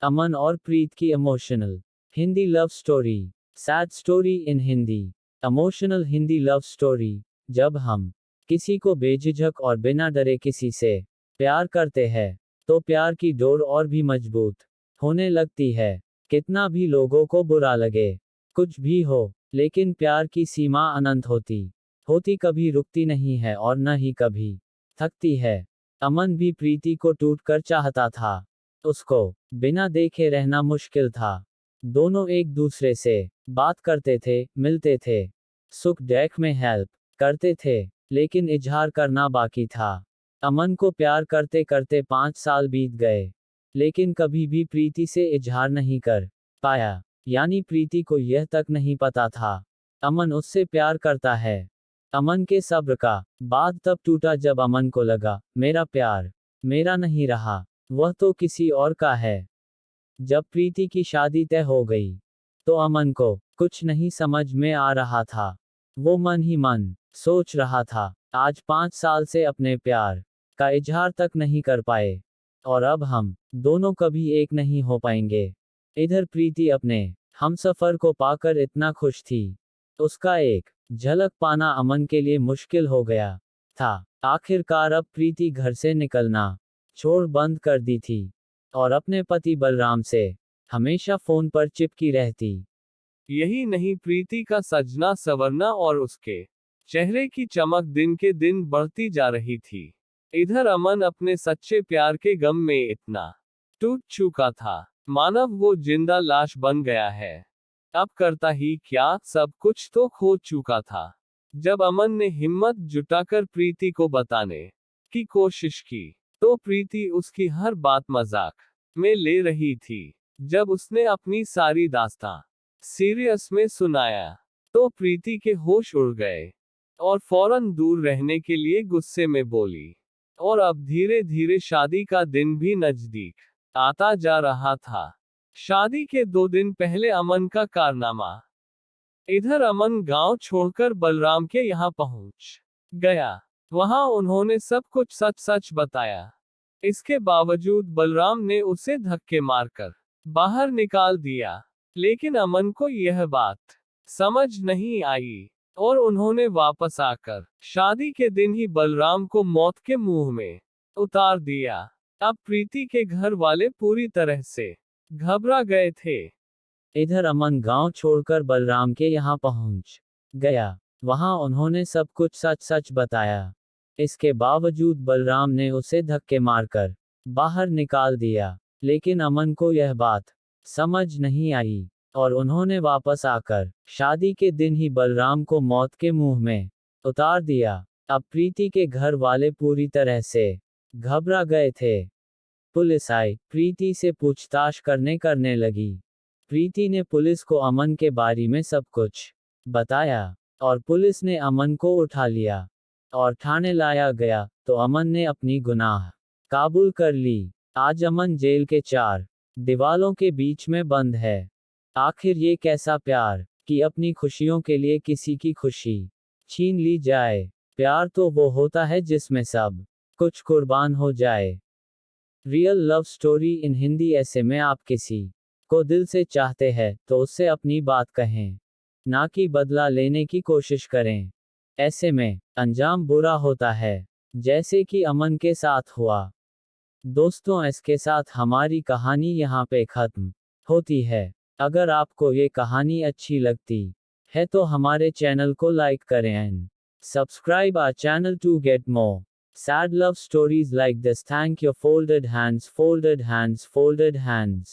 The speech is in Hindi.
अमन और प्रीत की emotional Hindi love story. Sad story in Hindi. Emotional Hindi love story. जब हम किसी को बेझिझक और बिना डरे किसी से प्यार करते हैं, तो प्यार की डोर और भी मजबूत होने लगती है। कितना भी लोगों को बुरा लगे, कुछ भी हो, लेकिन प्यार की सीमा अनंत होती कभी रुकती नहीं है और न ही कभी थकती है। अमन भी प्रीति को टूटकर चाहता था। उसको बिना देखे रहना मुश्किल था। दोनों एक दूसरे से बात करते थे, मिलते थे, सुख दुख में हेल्प करते थे, लेकिन इजहार करना बाकी था। अमन को प्यार करते करते 5 साल बीत गए, लेकिन कभी भी प्रीति से इजहार नहीं कर पाया। यानी प्रीति को यह तक नहीं पता था अमन उससे प्यार करता है। अमन के सब्र का बांध तब टूटा जब अमन को लगा मेरा प्यार मेरा नहीं रहा, वह तो किसी और का है। जब प्रीति की शादी तय हो गई, तो अमन को कुछ नहीं समझ में आ रहा था। वो मन ही मन सोच रहा था, आज 5 साल से अपने प्यार का इजहार तक नहीं कर पाए, और अब हम दोनों कभी एक नहीं हो पाएंगे। इधर प्रीति अपने हमसफर को पाकर इतना खुश थी। उसका एक झलक पाना अमन के लिए मुश्किल हो गया था। आखिरकार अब प्रीति घर से निकलना छोड़ बंद कर दी थी और अपने पति बलराम से हमेशा फोन पर चिपकी रहती। यही नहीं, प्रीति का सजना संवरना और उसके चेहरे की चमक दिन के दिन बढ़ती जा रही थी। इधर अमन अपने सच्चे प्यार के गम में इतना टूट चुका था, मानव वो जिंदा लाश बन गया है। अब करता ही क्या, सब कुछ तो खो चुका था। जब अमन ने हिम्मत जुटाकर प्रीति को बताने की कोशिश की, तो प्रीति उसकी हर बात मजाक में ले रही थी। जब उसने अपनी सारी दास्तां सीरियस में सुनाया, तो प्रीति के होश उड़ गए और फौरन दूर रहने के लिए गुस्से में बोली। और अब धीरे धीरे शादी का दिन भी नजदीक आता जा रहा था। शादी के 2 दिन पहले अमन का कारनामा। इधर अमन गांव छोड़कर बलराम के यहाँ पहुंच गया। वहां उन्होंने सब कुछ सच सच बताया। इसके बावजूद बलराम ने उसे धक्के मारकर बाहर निकाल दिया। लेकिन अमन को यह बात समझ नहीं आई और उन्होंने वापस आकर शादी के दिन ही बलराम को मौत के मुंह में उतार दिया। अब प्रीति के घर वाले पूरी तरह से घबरा गए थे। इधर अमन गांव छोड़कर बलराम के यहाँ पहुंच गया। वहां उन्होंने सब कुछ सच सच बताया। इसके बावजूद बलराम ने उसे धक्के मारकर बाहर निकाल दिया। लेकिन अमन को यह बात समझ नहीं आई और उन्होंने वापस आकर शादी के दिन ही बलराम को मौत के मुंह में उतार दिया। अब प्रीति के घर वाले पूरी तरह से घबरा गए थे। पुलिस आई, प्रीति से पूछताछ करने लगी। प्रीति ने पुलिस को अमन के बारे में सब कुछ बताया और पुलिस ने अमन को उठा लिया और थाने लाया गया, तो अमन ने अपनी गुनाह काबूल कर ली। आज अमन जेल के 4 दीवालों के बीच में बंद है। आखिर ये कैसा प्यार कि अपनी खुशियों के लिए किसी की खुशी छीन ली जाए। प्यार तो वो होता है जिसमें सब कुछ कुर्बान हो जाए। Real love story in Hindi. ऐसे में आप किसी को दिल से चाहते हैं तो उससे अपनी बात कहें, ना कि बदला लेने की कोशिश करें। ऐसे में अंजाम बुरा होता है, जैसे कि अमन के साथ हुआ। दोस्तों, इसके साथ हमारी कहानी यहाँ पे खत्म होती है। अगर आपको ये कहानी अच्छी लगती है तो हमारे चैनल को लाइक करें and subscribe our channel to get more sad love stories like this. Thank you. Folded hands, folded hands, folded hands.